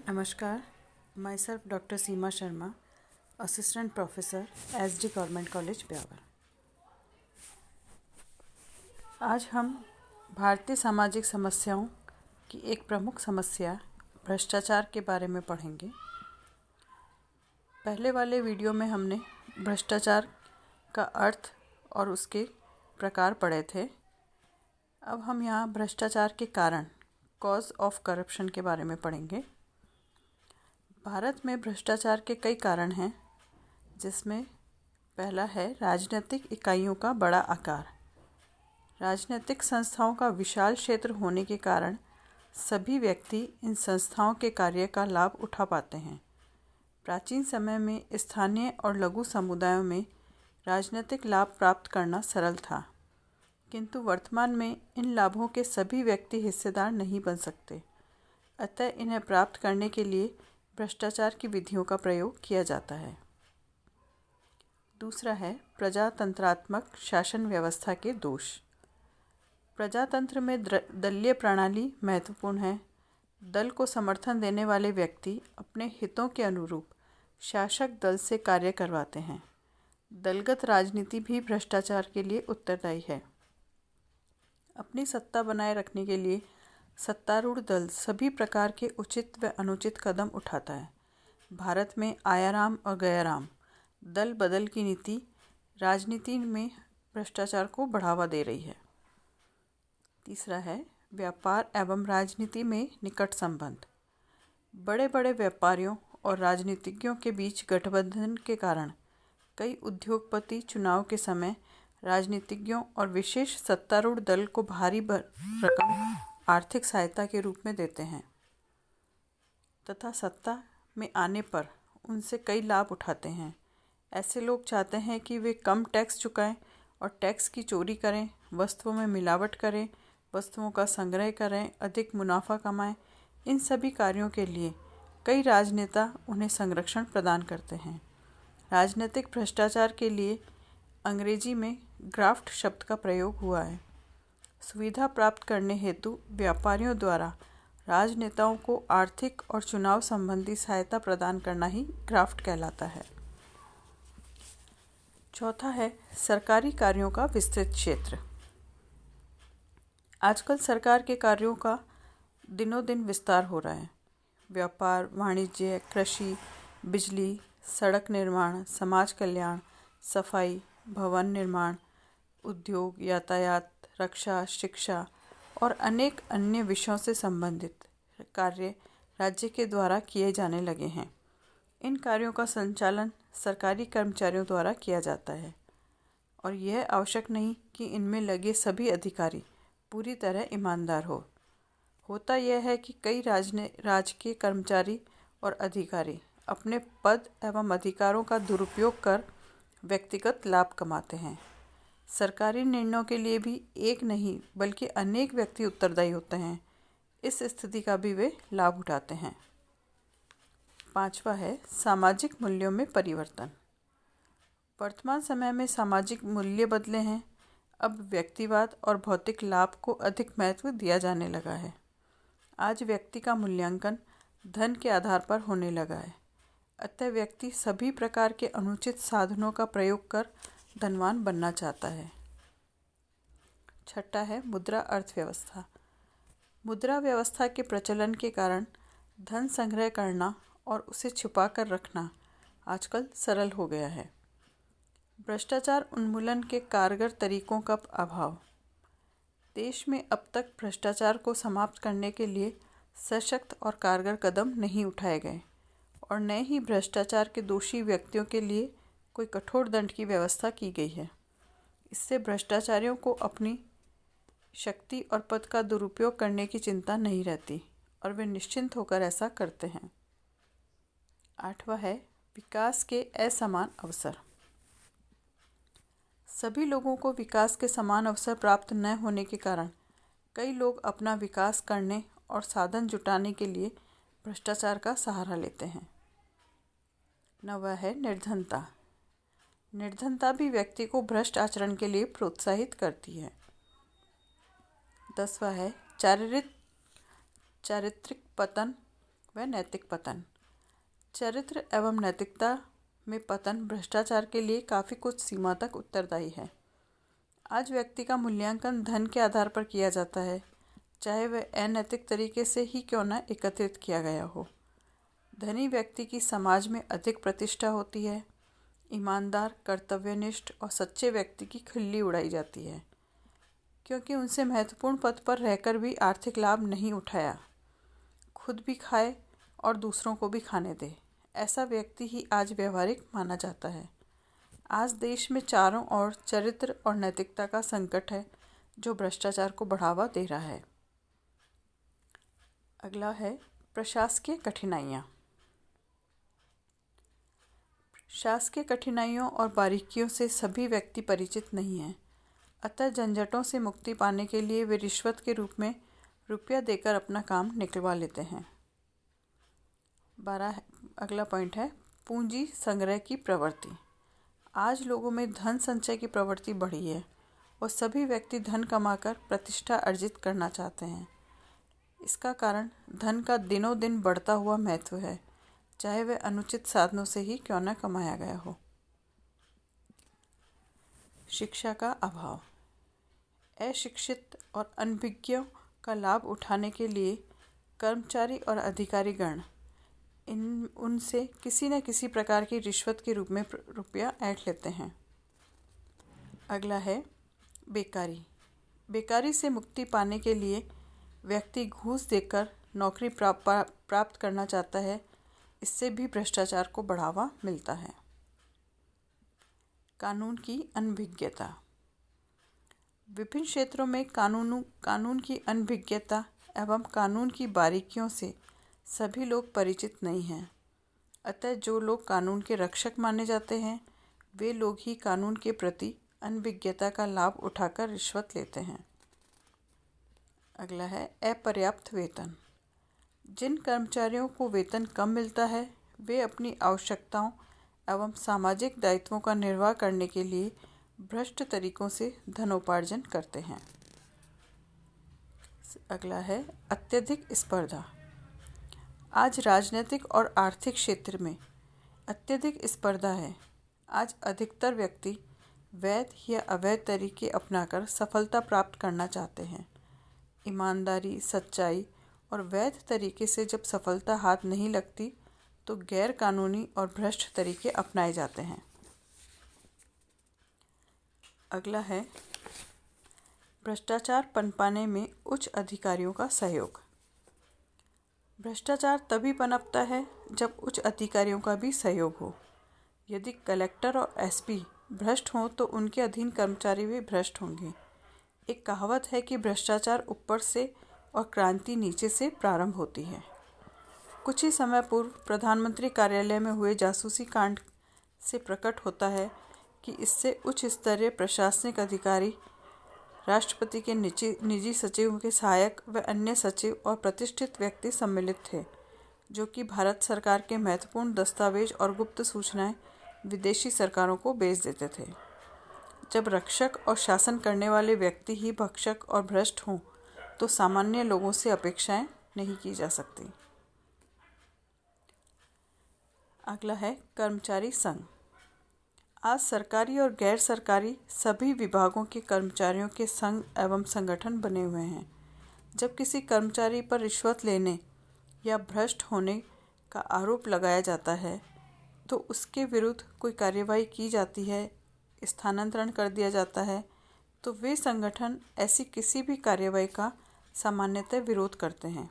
नमस्कार, myself doctor Seema Sharma, assistant professor SD government college Beawar. आज हम भारतीय सामाजिक समस्याओं की एक प्रमुख समस्या भ्रष्टाचार के बारे में पढ़ेंगे। पहले वाले वीडियो में हमने भ्रष्टाचार का अर्थ और उसके प्रकार पढ़े थे। अब हम यहाँ भ्रष्टाचार के कारण, कॉज ऑफ करप्शन के बारे में पढ़ेंगे। भारत में भ्रष्टाचार के कई कारण हैं, जिसमें पहला है राजनीतिक इकाइयों का बड़ा आकार। राजनीतिक संस्थाओं का विशाल क्षेत्र होने के कारण सभी व्यक्ति इन संस्थाओं के कार्य का लाभ उठा पाते हैं। प्राचीन समय में स्थानीय और लघु समुदायों में राजनीतिक लाभ प्राप्त करना सरल था, किंतु वर्तमान में इन लाभों के सभी व्यक्ति हिस्सेदार नहीं बन सकते। अतः इन्हें प्राप्त करने के लिए भ्रष्टाचार की विधियों का प्रयोग किया जाता है। दूसरा है प्रजातंत्रात्मक शासन व्यवस्था के दोष। प्रजातंत्र में दलीय प्रणाली महत्वपूर्ण है। दल को समर्थन देने वाले व्यक्ति अपने हितों के अनुरूप शासक दल से कार्य करवाते हैं। दलगत राजनीति भी भ्रष्टाचार के लिए उत्तरदायी है। अपनी सत्ता बनाए रखने के लिए सत्तारूढ़ दल सभी प्रकार के उचित व अनुचित कदम उठाता है। भारत में आयाराम और गयाराम दल बदल की नीति राजनीति में भ्रष्टाचार को बढ़ावा दे रही है। तीसरा है व्यापार एवं राजनीति में निकट संबंध। बड़े बड़े व्यापारियों और राजनीतिज्ञों के बीच गठबंधन के कारण कई उद्योगपति चुनाव के समय राजनीतिज्ञों और विशेष सत्तारूढ़ दल को भारी रकम आर्थिक सहायता के रूप में देते हैं तथा सत्ता में आने पर उनसे कई लाभ उठाते हैं। ऐसे लोग चाहते हैं कि वे कम टैक्स चुकाएं और टैक्स की चोरी करें, वस्तुओं में मिलावट करें, वस्तुओं का संग्रह करें, अधिक मुनाफा कमाएं। इन सभी कार्यों के लिए कई राजनेता उन्हें संरक्षण प्रदान करते हैं। राजनीतिक भ्रष्टाचार के लिए अंग्रेजी में ग्राफ्ट शब्द का प्रयोग हुआ है। सुविधा प्राप्त करने हेतु व्यापारियों द्वारा राजनेताओं को आर्थिक और चुनाव संबंधी सहायता प्रदान करना ही ग्राफ्ट कहलाता है। चौथा है सरकारी कार्यों का विस्तृत क्षेत्र। आजकल सरकार के कार्यों का दिनों दिन विस्तार हो रहा है। व्यापार, वाणिज्य, कृषि, बिजली, सड़क निर्माण, समाज कल्याण, सफाई, भवन निर्माण, उद्योग, यातायात, रक्षा, शिक्षा और अनेक अन्य विषयों से संबंधित कार्य राज्य के द्वारा किए जाने लगे हैं। इन कार्यों का संचालन सरकारी कर्मचारियों द्वारा किया जाता है और यह आवश्यक नहीं कि इनमें लगे सभी अधिकारी पूरी तरह ईमानदार होता यह है कि कई राजकीय कर्मचारी और अधिकारी अपने पद एवं अधिकारों का दुरुपयोग कर व्यक्तिगत लाभ कमाते हैं। सरकारी निर्णयों के लिए भी एक नहीं बल्कि अनेक व्यक्ति उत्तरदायी होते हैं। इस स्थिति का भी वे लाभ उठाते हैं। पांचवा है सामाजिक मूल्यों में परिवर्तन। वर्तमान समय में सामाजिक मूल्य बदले हैं। अब व्यक्तिवाद और भौतिक लाभ को अधिक महत्व दिया जाने लगा है। आज व्यक्ति का मूल्यांकन धन के आधार पर होने लगा है। अतः व्यक्ति सभी प्रकार के अनुचित साधनों का प्रयोग कर धनवान बनना चाहता है। छठा है मुद्रा अर्थव्यवस्था। मुद्रा व्यवस्था के प्रचलन के कारण धन संग्रह करना और उसे छुपा कर रखना आजकल सरल हो गया है। भ्रष्टाचार उन्मूलन के कारगर तरीकों का अभाव। देश में अब तक भ्रष्टाचार को समाप्त करने के लिए सशक्त और कारगर कदम नहीं उठाए गए और न ही भ्रष्टाचार के दोषी व्यक्तियों के लिए कोई कठोर दंड की व्यवस्था की गई है। इससे भ्रष्टाचारियों को अपनी शक्ति और पद का दुरुपयोग करने की चिंता नहीं रहती और वे निश्चिंत होकर ऐसा करते हैं। आठवां है विकास के असमान अवसर। सभी लोगों को विकास के समान अवसर प्राप्त न होने के कारण कई लोग अपना विकास करने और साधन जुटाने के लिए भ्रष्टाचार का सहारा लेते हैं। नौवां है निर्धनता। निर्धनता भी व्यक्ति को भ्रष्ट आचरण के लिए प्रोत्साहित करती है। 10वां है चारित्रिक पतन व नैतिक पतन। चरित्र एवं नैतिकता में पतन भ्रष्टाचार के लिए काफ़ी कुछ सीमा तक उत्तरदायी है। आज व्यक्ति का मूल्यांकन धन के आधार पर किया जाता है, चाहे वह अनैतिक तरीके से ही क्यों न एकत्रित किया गया हो। धनी व्यक्ति की समाज में अधिक प्रतिष्ठा होती है। ईमानदार, कर्तव्यनिष्ठ और सच्चे व्यक्ति की खिल्ली उड़ाई जाती है, क्योंकि उनसे महत्वपूर्ण पद पर रहकर भी आर्थिक लाभ नहीं उठाया, खुद भी खाए और दूसरों को भी खाने दे, ऐसा व्यक्ति ही आज व्यवहारिक माना जाता है। आज देश में चारों ओर चरित्र और नैतिकता का संकट है, जो भ्रष्टाचार को बढ़ावा दे रहा है। अगला है प्रशासकीय कठिनाइयाँ। शासकीय कठिनाइयों और बारीकियों से सभी व्यक्ति परिचित नहीं हैं, अतः झंझटों से मुक्ति पाने के लिए वे रिश्वत के रूप में रुपया देकर अपना काम निकलवा लेते हैं। अगला पॉइंट है पूंजी संग्रह की प्रवृत्ति। आज लोगों में धन संचय की प्रवृत्ति बढ़ी है और सभी व्यक्ति धन कमाकर प्रतिष्ठा अर्जित करना चाहते हैं। इसका कारण धन का दिनों दिन बढ़ता हुआ महत्व है, चाहे वह अनुचित साधनों से ही क्यों न कमाया गया हो। शिक्षा का अभाव। अशिक्षित और अनभिज्ञों का लाभ उठाने के लिए कर्मचारी और अधिकारीगण उनसे किसी न किसी प्रकार की रिश्वत के रूप में रुपया ऐंठ लेते हैं। अगला है बेकारी। बेकारी से मुक्ति पाने के लिए व्यक्ति घूस देकर नौकरी प्राप्त करना चाहता है। इससे भी भ्रष्टाचार को बढ़ावा मिलता है। कानून की अनभिज्ञता। विभिन्न क्षेत्रों में कानून की अनभिज्ञता एवं कानून की बारीकियों से सभी लोग परिचित नहीं हैं। अतः जो लोग कानून के रक्षक माने जाते हैं, वे लोग ही कानून के प्रति अनभिज्ञता का लाभ उठाकर रिश्वत लेते हैं। अगला है अपर्याप्त वेतन। जिन कर्मचारियों को वेतन कम मिलता है, वे अपनी आवश्यकताओं एवं सामाजिक दायित्वों का निर्वाह करने के लिए भ्रष्ट तरीकों से धनोपार्जन करते हैं। अगला है अत्यधिक स्पर्धा। आज राजनीतिक और आर्थिक क्षेत्र में अत्यधिक स्पर्धा है। आज अधिकतर व्यक्ति वैध या अवैध तरीके अपनाकर सफलता प्राप्त करना चाहते हैं। ईमानदारी, सच्चाई और वैध तरीके से जब सफलता हाथ नहीं लगती, तो गैर कानूनी और भ्रष्ट तरीके अपनाए जाते हैं। अगला है भ्रष्टाचार पनपाने में उच्च अधिकारियों का सहयोग। भ्रष्टाचार तभी पनपता है जब उच्च अधिकारियों का भी सहयोग हो। यदि कलेक्टर और एसपी भ्रष्ट हों तो उनके अधीन कर्मचारी भी भ्रष्ट होंगे। एक कहावत है कि भ्रष्टाचार ऊपर से और क्रांति नीचे से प्रारंभ होती है। कुछ ही समय पूर्व प्रधानमंत्री कार्यालय में हुए जासूसी कांड से प्रकट होता है कि इससे उच्च स्तरीय प्रशासनिक अधिकारी, राष्ट्रपति के निजी सचिव के सहायक व अन्य सचिव और प्रतिष्ठित व्यक्ति सम्मिलित थे, जो कि भारत सरकार के महत्वपूर्ण दस्तावेज और गुप्त सूचनाएं विदेशी सरकारों को बेच देते थे। जब रक्षक और शासन करने वाले व्यक्ति ही भक्षक और भ्रष्ट हों, तो सामान्य लोगों से अपेक्षाएं नहीं की जा सकती। अगला है कर्मचारी संघ। आज सरकारी और गैर सरकारी सभी विभागों के कर्मचारियों के संघ एवं संगठन बने हुए हैं। जब किसी कर्मचारी पर रिश्वत लेने या भ्रष्ट होने का आरोप लगाया जाता है, तो उसके विरुद्ध कोई कार्यवाही की जाती है, स्थानांतरण कर दिया जाता है, तो वे संगठन ऐसी किसी भी कार्यवाही का सामान्यतः विरोध करते हैं।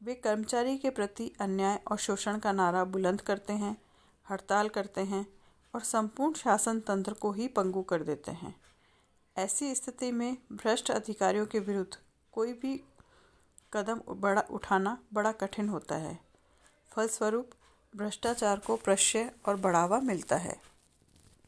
वे कर्मचारी के प्रति अन्याय और शोषण का नारा बुलंद करते हैं, हड़ताल करते हैं और संपूर्ण शासन तंत्र को ही पंगु कर देते हैं। ऐसी स्थिति में भ्रष्ट अधिकारियों के विरुद्ध कोई भी कदम उठाना बड़ा कठिन होता है। फलस्वरूप भ्रष्टाचार को प्रश्रय और बढ़ावा मिलता है।